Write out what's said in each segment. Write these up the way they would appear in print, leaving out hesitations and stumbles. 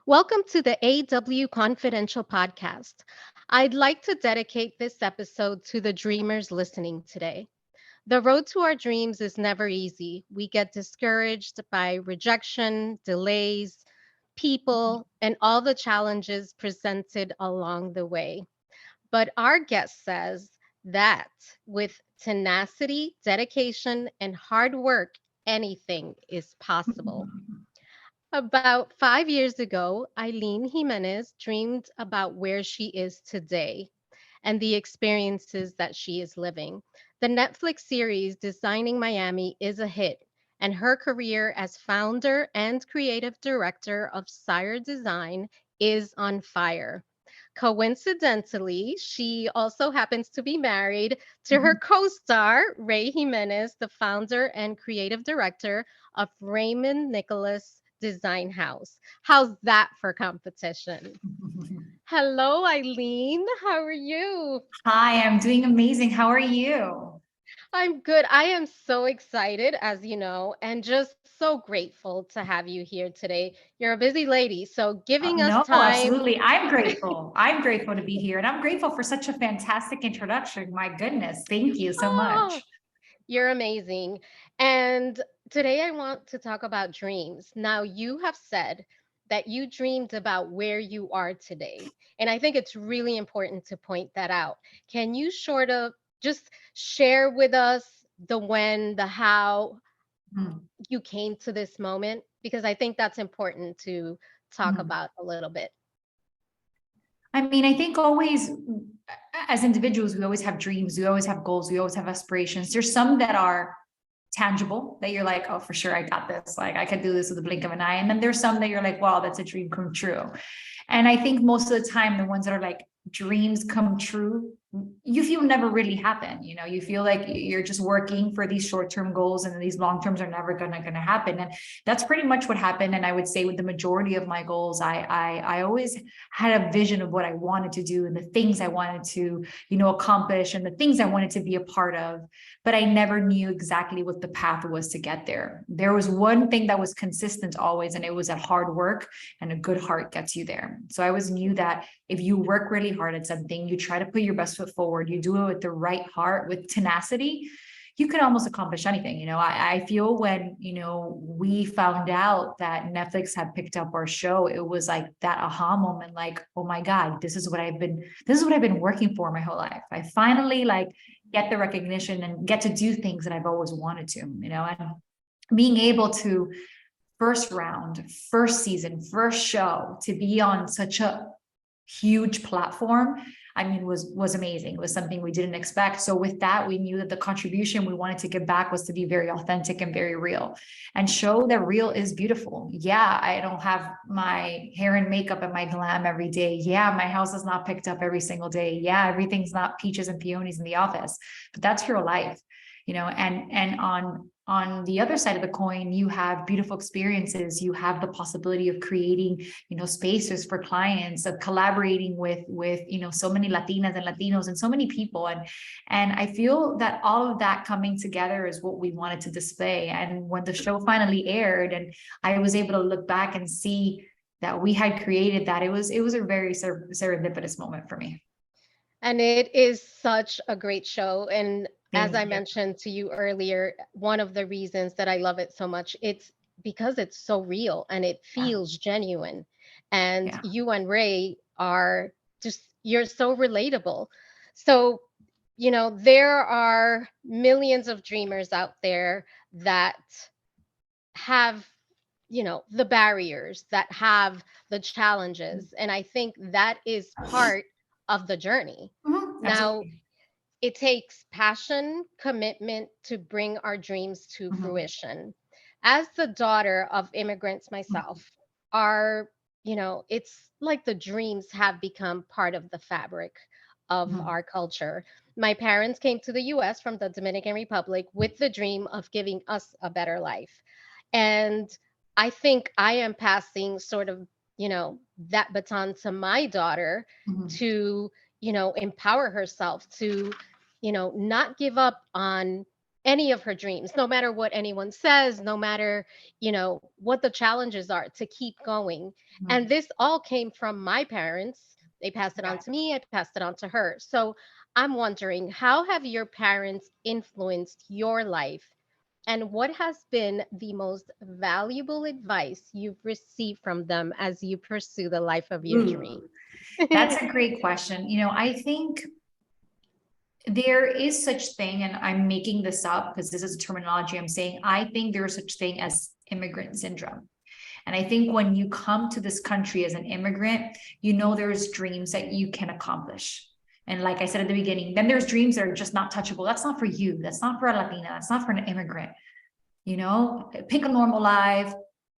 Welcome to the AW Confidential podcast. I'd like to dedicate this episode to the dreamers listening today. The road to our dreams is never easy. We get discouraged by rejection, delays, people, and all the challenges presented along the way. But our guest says that with tenacity, dedication, and hard work, anything is possible. About 5 years ago, Eilyn Jimenez dreamed about where she is today and the experiences that she is living. The Netflix series Designing Miami is a hit, and her career as founder and creative director of Sire Design is on fire. Coincidentally, she also happens to be married to her co star, Ray Jimenez, the founder and creative director of Raymond Nicolas Design House. How's that for competition? Hello, Eilyn. How are you? Hi, I'm doing amazing. How are you? I'm good. I am so excited, as you know, and just so grateful to have you here today. You're a busy lady, so giving us No, time. absolutely. I'm grateful. I'm grateful to be here. And I'm grateful for such a fantastic introduction. My goodness. Thank you so Oh, much. you're amazing. And today I want to talk about dreams. Now, you have said that you dreamed about where you are today. And I think it's really important to point that out. Can you sort of just share with us the when, the how Mhm. you came to this moment? Because I think that's important to talk Mhm. about a little bit. I mean, I think always as individuals, we always have dreams, we always have goals, we always have aspirations. There's some that are tangible that you're like, oh, for sure, I got this. Like, I could do this with a blink of an eye. And then there's some that you're like, wow, that's a dream come true. And I think most of the time, the ones that are like dreams come true, you feel never really happen. You know, you feel like you're just working for these short-term goals and these long terms are never gonna happen. And that's pretty much what happened. And I would say with the majority of my goals, I always had a vision of what I wanted to do and the things I wanted to, accomplish and the things I wanted to be a part of, but I never knew exactly what the path was to get there. There was one thing that was consistent always, and it was that hard work and a good heart gets you there. So I always knew that if you work really hard at something, you try to put your best foot forward, you do it with the right heart, with tenacity, you can almost accomplish anything. I feel when, we found out that Netflix had picked up our show, it was like that aha moment, like, oh my God, this is what I've been working for my whole life. I finally like get the recognition and get to do things that I've always wanted to, and being able to first round, first season, first show to be on such a huge platform, I mean, was amazing. It was something we didn't expect. So with that, we knew that the contribution we wanted to give back was to be very authentic and very real and show that real is beautiful. Yeah, I don't have my hair and makeup and my glam every day. Yeah, my house is not picked up every single day. Yeah, everything's not peaches and peonies in the office, but that's your life. And on the other side of the coin, you have beautiful experiences, you have the possibility of creating, spaces for clients, of collaborating with so many Latinas and Latinos and so many people. And I feel that all of that coming together is what we wanted to display. And when the show finally aired and I was able to look back and see that we had created that, it was a very serendipitous moment for me. And it is such a great show. And as Thank I you. mentioned to you earlier, one of the reasons that I love it so much, it's because it's so real and it Yeah. feels genuine. And Yeah. you and Ray are just, you're so relatable. So, there are millions of dreamers out there that have, the barriers, that have the challenges. And I think that is part of the journey. Now, Absolutely. it takes passion, commitment to bring our dreams to Mhm. fruition. As the daughter of immigrants Mhm. myself, our, it's like the dreams have become part of the fabric of Mhm. our culture. My parents came to the US from the Dominican Republic with the dream of giving us a better life. And I think I am passing sort of, that baton to my daughter Mhm. to, empower herself to, not give up on any of her dreams, no matter what anyone says, no matter, what the challenges are, to keep going. And Mhm. this all came from my parents. They passed it on Yeah. to me, I passed it on to her. So I'm wondering, how have your parents influenced your life? And what has been the most valuable advice you've received from them as you pursue the life of your Ooh, dream? that's a great question. I think there is such thing, and I'm making this up because this is a terminology I'm saying. I think there is such thing as immigrant syndrome. And I think when you come to this country as an immigrant, there's dreams that you can accomplish. And like I said at the beginning, then there's dreams that are just not touchable. That's not for you. That's not for a Latina. That's not for an immigrant. Pick a normal life,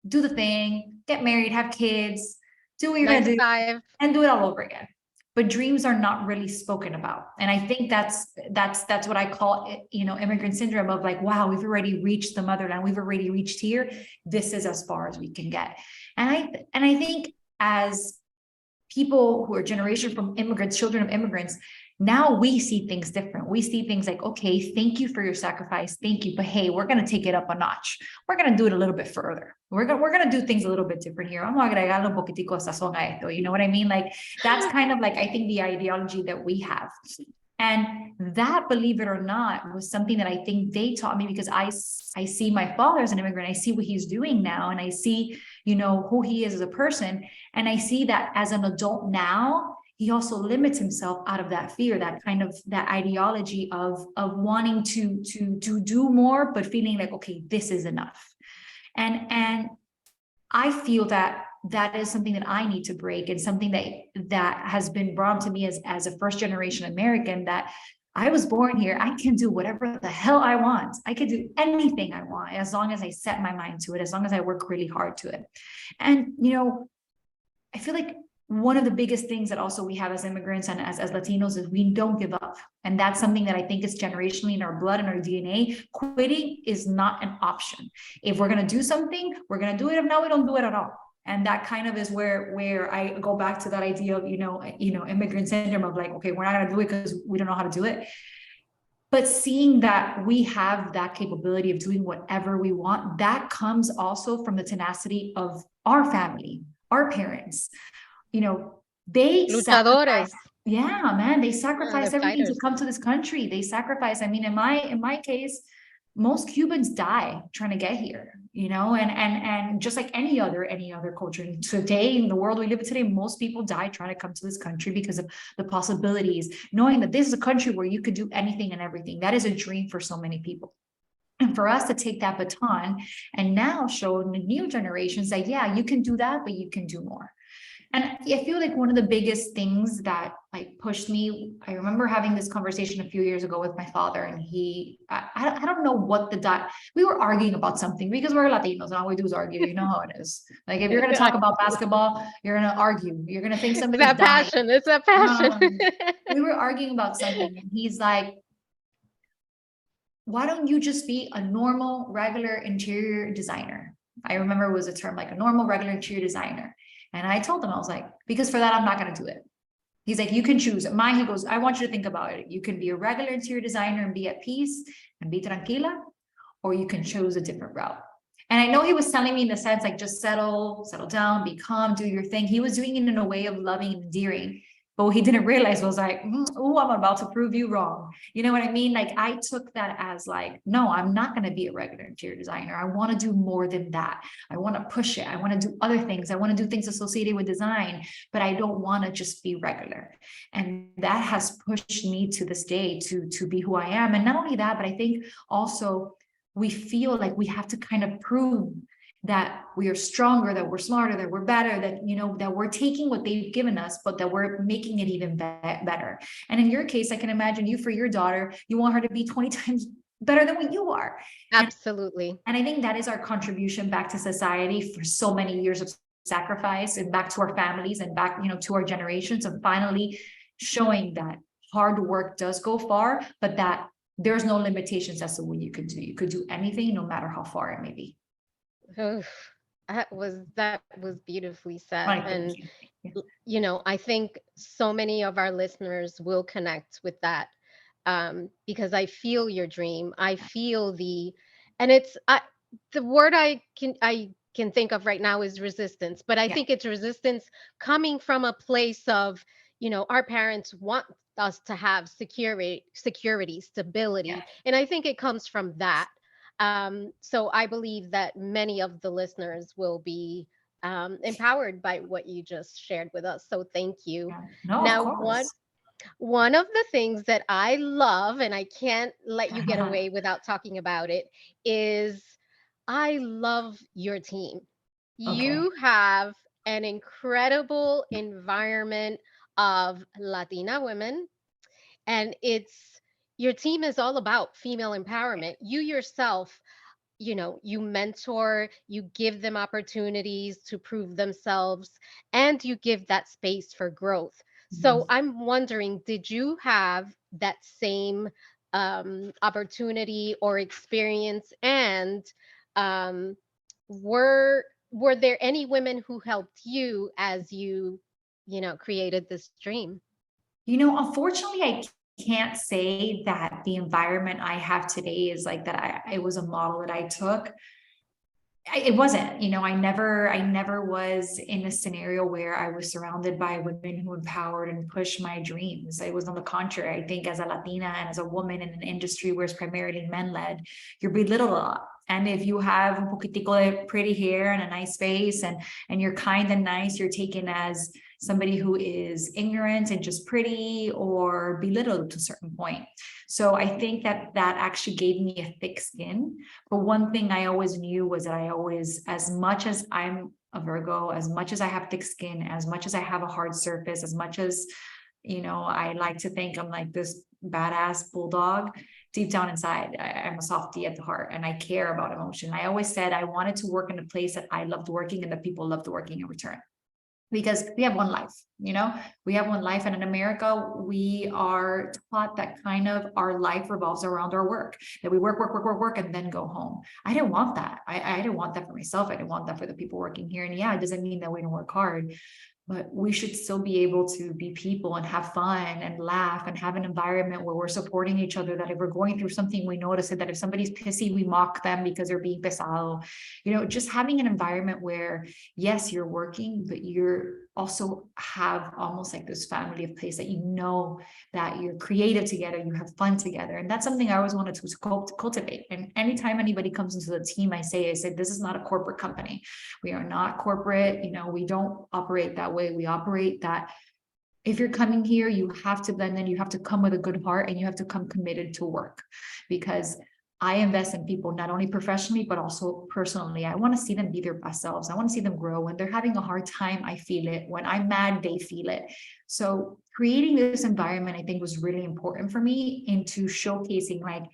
do the thing, get married, have kids, do what you're Nine going to to do, five. and do it all over again. But dreams are not really spoken about. And I think that's what I call it, immigrant syndrome of like, wow, we've already reached the motherland. We've already reached here. This is as far as we can get. And I think as people who are generation from immigrants, children of immigrants, now we see things different. We see things like, okay, thank you for your sacrifice. Thank you. But hey, we're going to take it up a notch. We're going to do it a little bit further. We're going to do things a little bit different here. Vamos a agregarle un poquitico de sazón a esto. You know what I mean? Like that's kind of like, I think the ideology that we have. And that, believe it or not, was something that I think they taught me because I see my father as an immigrant. I see what he's doing now. And I see, who he is as a person. And I see that as an adult now, he also limits himself out of that fear, that kind of that ideology of wanting to do more, but feeling like, okay, this is enough. And I feel that that is something that I need to break, and something that has been brought to me as a first generation American, that I was born here. I can do whatever the hell I want. I can do anything I want as long as I set my mind to it, as long as I work really hard to it. And I feel like one of the biggest things that also we have as immigrants and as Latinos is we don't give up. And that's something that I think is generationally in our blood and our DNA. Quitting is not an option. If we're going to do something, we're going to do it. If not, we don't do it at all. And that kind of is where I go back to that idea of, immigrant syndrome of like, okay, we're not going to do it because we don't know how to do it. But seeing that we have that capability of doing whatever we want, that comes also from the tenacity of our family, our parents. They sacrifice. Luchadores. Yeah, man, they The sacrifice everything to fighters. come to this country. They sacrifice. I mean, in my case, most Cubans die trying to get here, and just like any other culture. And today, in the world we live in today, most people die trying to come to this country because of the possibilities, knowing that this is a country where you could do anything and everything. That is a dream for so many people. And for us to take that baton and now show the new generations that, yeah, you can do that, but you can do more. And I feel like one of the biggest things that like pushed me, I remember having this conversation a few years ago with my father, and I don't know what we were arguing about something because we're Latinos and all we do is argue. You know how it is. Like if you're going to talk about basketball, you're going to argue. You're going to think It's somebody's that dying. passion. It's that passion. We were arguing about something, and he's like, why don't you just be a normal, regular interior designer? I remember it was a term like a normal, regular interior designer. And I told him, I was like, because for that, I'm not going to do it. He's like, you can choose. He goes, I want you to think about it. You can be a regular interior designer and be at peace and be tranquila, or you can choose a different route. And I know he was telling me in the sense like, just settle down, be calm, do your thing. He was doing it in a way of loving and endearing. But what he didn't realize was like, oh, I'm about to prove you wrong. You know what I mean? Like I took that as like, no, I'm not going to be a regular interior designer. I want to do more than that. I want to push it. I want to do other things. I want to do things associated with design, but I don't want to just be regular. And that has pushed me to this day to be who I am. And not only that, but I think also we feel like we have to kind of prove that we are stronger, that we're smarter, that we're better, that, that we're taking what they've given us, but that we're making it even better. And in your case, I can imagine you, for your daughter, you want her to be 20 times better than what you are. Absolutely. And I think that is our contribution back to society for so many years of sacrifice, and back to our families and back, to our generations, and finally showing that hard work does go far, but that there's no limitations as to what you could do. You could do anything, no matter how far it may be. Oof, that was beautifully said. Right, thank And you. Yeah. I think so many of our listeners will connect with that. because I feel your dream. I feel and it's the word I can think of right now is resistance, but I Yeah. think it's resistance coming from a place of, our parents want us to have security, Yeah. stability, and I think it comes from that. So I believe that many of the listeners will be empowered by what you just shared with us. So thank you. Yeah. No, of Now, course. one of the things that I love, and I can't let you get away without talking about it, is I love your team. Okay. You have an incredible environment of Latina women, and your team is all about female empowerment. You yourself, you mentor, you give them opportunities to prove themselves, and you give that space for growth. So Mhm. I'm wondering, did you have that same opportunity or experience? And um, were there any women who helped you as created this dream? Unfortunately, I can't say that the environment I have today is like that. It was a model that I took. It wasn't, I never was in a scenario where I was surrounded by women who empowered and pushed my dreams. It was on the contrary. I think as a Latina and as a woman in an industry where it's primarily men led, you're belittled a lot. And if you have un poquitico de pretty hair and a nice face and you're kind and nice, you're taken as somebody who is ignorant and just pretty or belittled to a certain point. So I think that actually gave me a thick skin. But one thing I always knew was that I always, as much as I'm a Virgo, as much as I have thick skin, as much as I have a hard surface, as much as, I like to think I'm like this badass bulldog, deep down inside, I'm a softie at the heart and I care about emotion. I always said I wanted to work in a place that I loved working and that people loved working in return, because we have one life, we have one life. And in America, we are taught that kind of our life revolves around our work, that we work, work, work, work, work, and then go home. I didn't want that. I didn't want that for myself. I didn't want that for the people working here. And yeah, it doesn't mean that we don't work hard, but we should still be able to be people and have fun and laugh and have an environment where we're supporting each other, that if we're going through something, we notice it, that if somebody's pissy, we mock them because they're being pesado. Just having an environment where, yes, you're working, but you're also have almost like this family of place that that you're creative together, you have fun together. And that's something I always wanted to cultivate. And anytime anybody comes into the team, I say, this is not a corporate company. We are not corporate, we don't operate that way. We operate that if you're coming here, you have to blend in, you have to come with a good heart, and you have to come committed to work, because I invest in people, not only professionally, but also personally. I want to see them be their best selves. I want to see them grow. When they're having a hard time, I feel it. When I'm mad, they feel it. So creating this environment, I think, was really important for me into showcasing, like,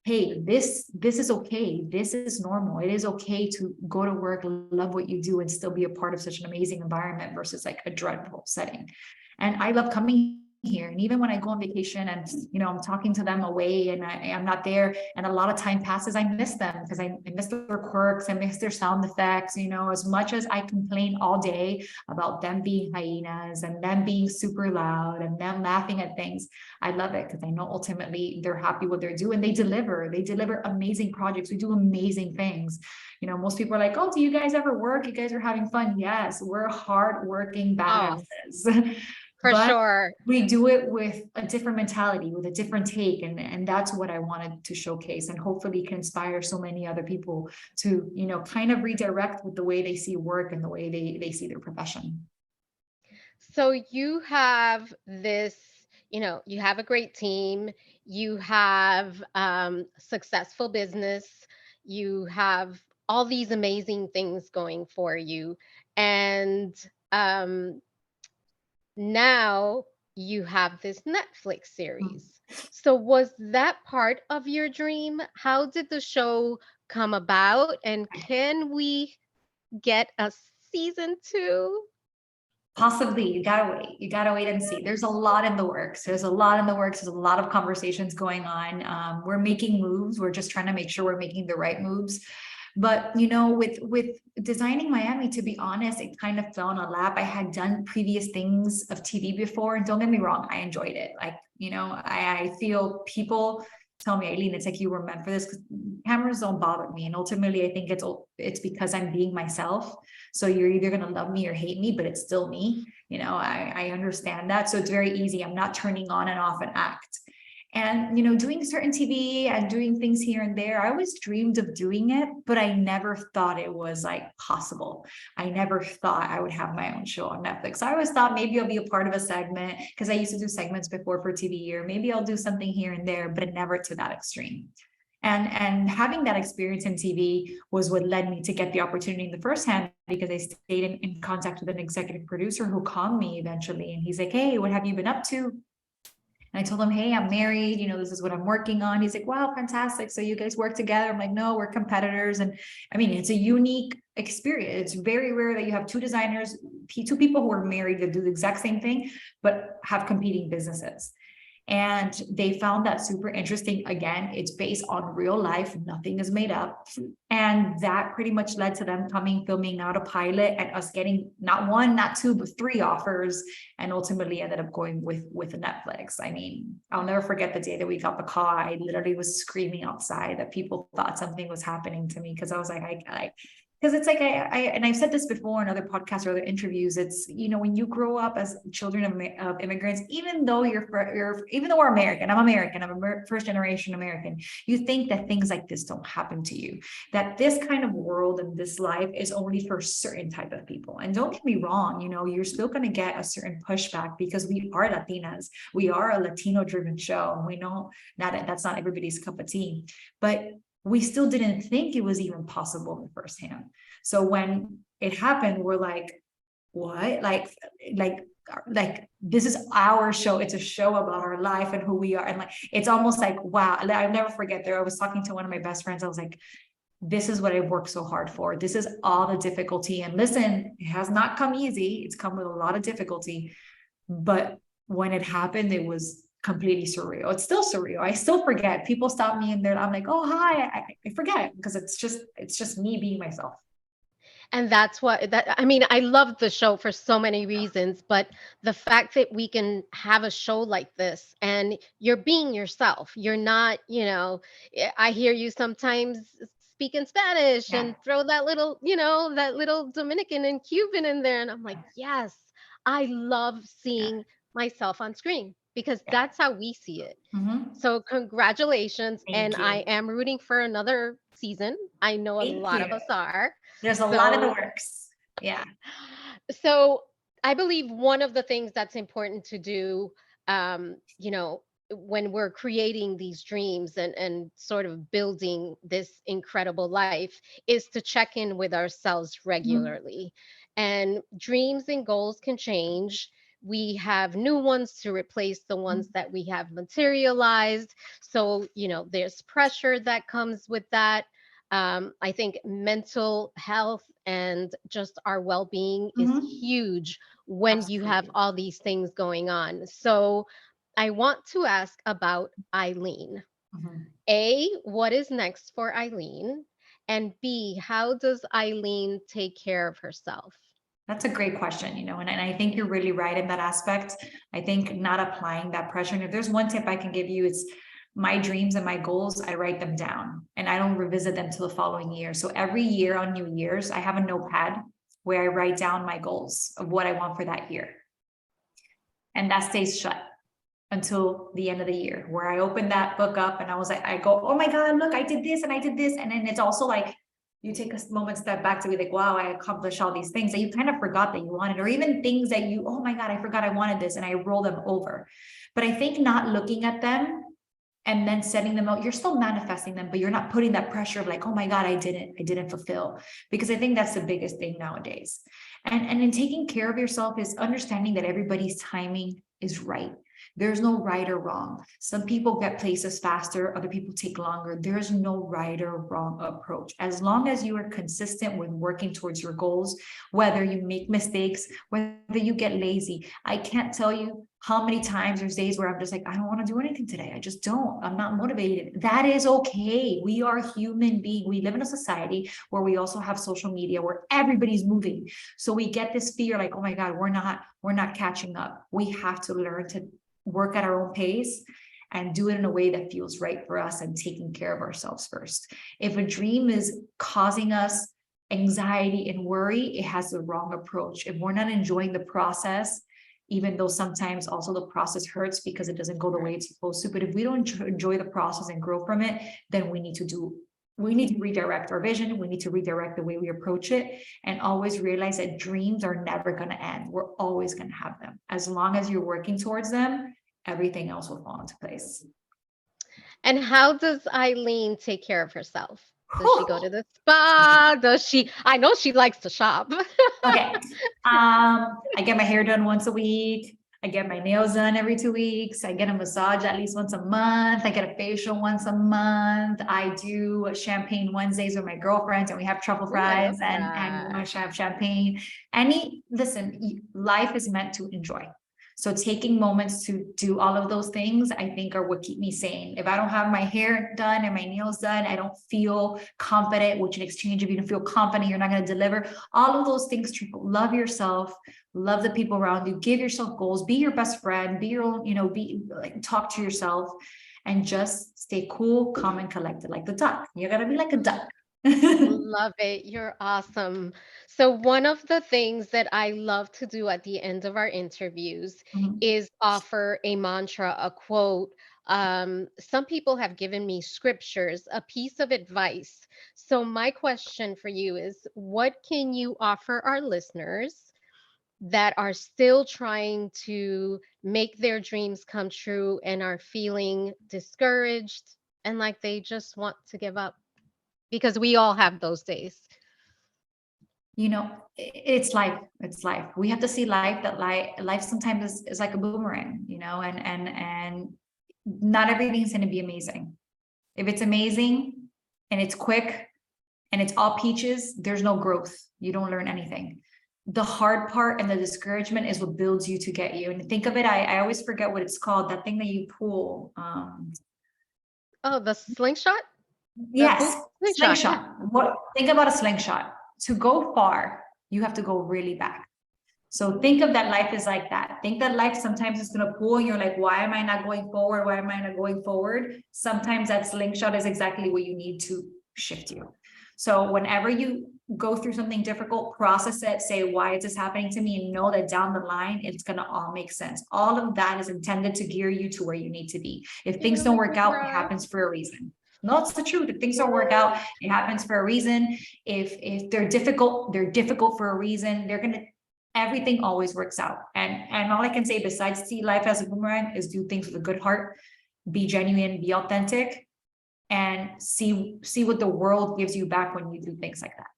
hey, this is okay. This is normal. It is okay to go to work, love what you do, and still be a part of such an amazing environment versus like a dreadful setting. And I love coming here. And even when I go on vacation and, I'm talking to them away and I'm not there, and a lot of time passes, I miss them because I miss their quirks, I miss their sound effects, as much as I complain all day about them being hyenas and them being super loud and them laughing at things. I love it because I know ultimately they're happy what they're doing. They deliver amazing projects. We do amazing things. Most people are like, oh, do you guys ever work? You guys are having fun. Yes, we're hardworking Oh, badasses. for But sure. we do it with a different mentality, with a different take. And that's what I wanted to showcase, and hopefully can inspire so many other people to, kind of redirect with the way they see work and the way they see their profession. So you have this, you have a great team, you have successful business, you have all these amazing things going for you. And um, now you have this Netflix series. So was that part of your dream? How did the show come about? And can we get a season two? Possibly, you gotta wait and see. There's a lot in the works. There's a lot of conversations going on. We're making moves. We're just trying to make sure we're making the right moves. But, you know, with designing Miami, to be honest, it kind of fell in a lap. I had done previous things of TV before, and don't get me wrong, I enjoyed it. Like, you know, I feel people tell me, Eilyn, it's like you were meant for this, because cameras don't bother me. And ultimately, I think it's because I'm being myself. So you're either going to love me or hate me, but it's still me. You know, I understand that. So it's very easy. I'm not turning on and off an act. And, you know, doing certain TV and doing things here and there, I always dreamed of doing it, but I never thought it was like possible. I never thought I would have my own show on Netflix. I always thought maybe I'll be a part of a segment, because I used to do segments before for TV, or maybe I'll do something here and there, but never to that extreme. And having that experience in TV was what led me to get the opportunity in the first hand, because I stayed in contact with an executive producer who called me eventually. And he's like, hey, what have you been up to? And I told him, hey, I'm married, you know, this is what I'm working on. He's like, wow, fantastic. So you guys work together? I'm like, no, we're competitors. And I mean, it's a unique experience. It's very rare that you have two designers, two people who are married that do the exact same thing, but have competing businesses. And they found that super interesting. Again, it's based on real life. Nothing is made up. And that pretty much led to them filming out a pilot, and us getting not one, not two, but 3 offers, and ultimately ended up going with Netflix. I mean, I'll never forget the day that we got the call. I literally was screaming outside that people thought something was happening to me, because I was like, because it's like and I've said this before in other podcasts or other interviews. It's, you know, when you grow up as children of immigrants, even though even though we're American, I'm a first generation American, you think that things like this don't happen to you, that this kind of world and this life is only for certain type of people. And don't get me wrong, you know, you're still going to get a certain pushback, because we are Latinas, we are a Latino driven show, and we know that's not everybody's cup of tea, but we still didn't think it was even possible in the first hand. So when it happened, we're like, what? Like this is our show. It's a show about our life and who we are. And like, it's almost like, wow. I'll never forget there. I was talking to one of my best friends. I was like, this is what I've worked so hard for. This is all the difficulty. And listen, it has not come easy. It's come with a lot of difficulty. But when it happened, it was completely surreal. It's still surreal. I still forget. People stop me and I'm like, oh, hi. I forget, because it's just me being myself. And that's I mean, I love the show for so many reasons, but the fact that we can have a show like this and you're being yourself, you're not, you know, I hear you sometimes speak in Spanish and throw that little, you know, that little Dominican and Cuban in there. And I'm like, yes, I love seeing myself on screen, because that's how we see it. Mm-hmm. So congratulations. Thank you. I am rooting for another season. I know a lot of us are. There's a lot in the works. Yeah. So I believe one of the things that's important to do, you know, when we're creating these dreams and sort of building this incredible life, is to check in with ourselves regularly. And dreams and goals can change. We have new ones to replace the ones that we have materialized. So, you know, there's pressure that comes with that. I think mental health and just our well-being is huge when you have all these things going on. So I want to ask about Eilyn. A, what is next for Eilyn? And B, how does Eilyn take care of herself? That's a great question, you know, and I think you're really right in that aspect. I think not applying that pressure. And if there's one tip I can give you, it's my dreams and my goals, I write them down and I don't revisit them till the following year. So every year on New Year's, I have a notepad where I write down my goals of what I want for that year. And that stays shut until the end of the year, where I open that book up and I was like, I go, oh my God, look, I did this and I did this. And then it's also like, you take a moment step back to be like, wow, I accomplished all these things that you kind of forgot that you wanted, or even things that you, oh my God, I forgot I wanted this, and I roll them over. But I think not looking at them and then setting them out, you're still manifesting them, but you're not putting that pressure of like, oh my God, I didn't fulfill. Because I think that's the biggest thing nowadays. And in taking care of yourself is understanding that everybody's timing is right. There's no right or wrong. Some people get places faster, other people take longer. There's no right or wrong approach. As long as you are consistent with working towards your goals, whether you make mistakes, whether you get lazy, I can't tell you How many times there's days where I'm just like, I don't want to do anything today. I just don't. I'm not motivated. That is okay. We are human beings. We live in a society where we also have social media where everybody's moving. So we get this fear like, oh my God, we're not catching up. We have to learn to work at our own pace and do it in a way that feels right for us and taking care of ourselves first. If a dream is causing us anxiety and worry, it has the wrong approach. If we're not enjoying the process, even though sometimes also the process hurts because it doesn't go the way it's supposed to, but if we don't enjoy the process and grow from it, then we need to redirect our vision. We need to redirect the way we approach it, and always realize that dreams are never going to end. We're always going to have them. As long as you're working towards them, everything else will fall into place. And how does Eilyn take care of herself? Does she go to the spa? I know she likes to shop. Okay. I get my hair done once a week. I get my nails done every 2 weeks. I get a massage at least once a month. I get a facial once a month. I do champagne Wednesdays with my girlfriends, and we have truffle fries and we have champagne. Listen, life is meant to enjoy. So taking moments to do all of those things, I think, are what keep me sane. If I don't have my hair done and my nails done, I don't feel confident, which in exchange, if you don't feel confident, you're not going to deliver. All of those things, love yourself, love the people around you, give yourself goals, be your best friend, be your own, talk to yourself, and just stay cool, calm, and collected like the duck. You got to be like a duck. Love it. You're awesome. So, one of the things that I love to do at the end of our interviews is offer a mantra, a quote. Some people have given me scriptures, a piece of advice. So, my question for you is, what can you offer our listeners that are still trying to make their dreams come true and are feeling discouraged and like they just want to give up? Because we all have those days. It's life. We have to see life, that life sometimes is like a boomerang, and not everything's going to be amazing. If it's amazing and it's quick and it's all peaches, there's no growth. You don't learn anything. The hard part and the discouragement is what builds you to get you. And think of it, I always forget what it's called, that thing that you pull. Oh, the slingshot? Yes, slingshot. Yeah. Think about a slingshot. To go far, you have to go really back. So think of that life is like that. Think that life sometimes is going to pull and you're like, why am I not going forward? Why am I not going forward? Sometimes that slingshot is exactly what you need to shift you. So whenever you go through something difficult, process it, say, why is this happening to me? And know that down the line, it's going to all make sense. All of that is intended to gear you to where you need to be. If things don't work out, it happens for a reason. No, it's the truth. If things don't work out, it happens for a reason. If they're difficult for a reason. Everything always works out. And all I can say besides see life as a boomerang is do things with a good heart, be genuine, be authentic, and see what the world gives you back when you do things like that.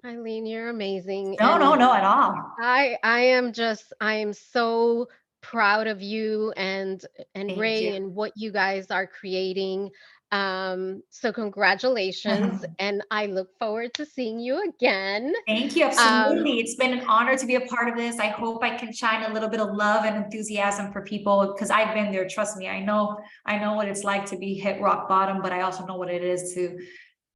Eilyn, you're amazing. No, at all. I am so proud of you and Ray and what you guys are creating. So congratulations, and I look forward to seeing you again. Thank you. Absolutely. It's been an honor to be a part of this. I hope I can shine a little bit of love and enthusiasm for people, because I've been there. Trust me. I know what it's like to be hit rock bottom, but I also know what it is to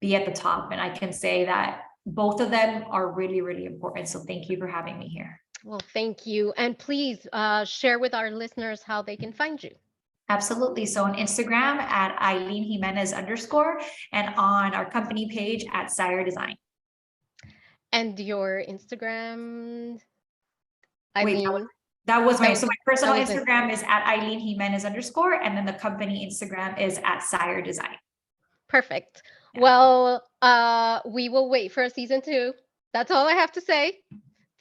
be at the top. And I can say that both of them are really, really important. So thank you for having me here. Well, thank you. And please share with our listeners how they can find you. Absolutely. So on Instagram at Eilyn Jimenez _, and on our company page at Sire Design. And your Instagram, Eilyn? Wait, that was my personal Instagram is at Eilyn Jimenez _, and then the company Instagram is at Sire Design. Perfect. Yeah. Well, we will wait for a season 2. That's all I have to say.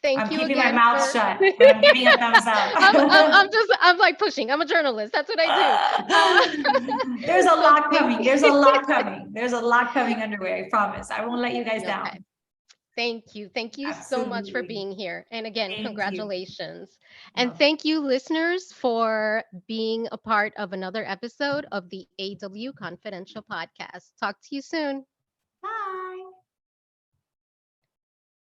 Thank you again. I'm keeping my mouth shut, but I'm giving a thumbs up. I'm like pushing. I'm a journalist. That's what I do. There's a lot coming. There's a lot coming. There's a lot coming underway. I promise. I won't let you guys down. Thank you. Thank you so much for being here. And again, congratulations. And thank you, listeners, for being a part of another episode of the AW Confidential Podcast. Talk to you soon. Bye.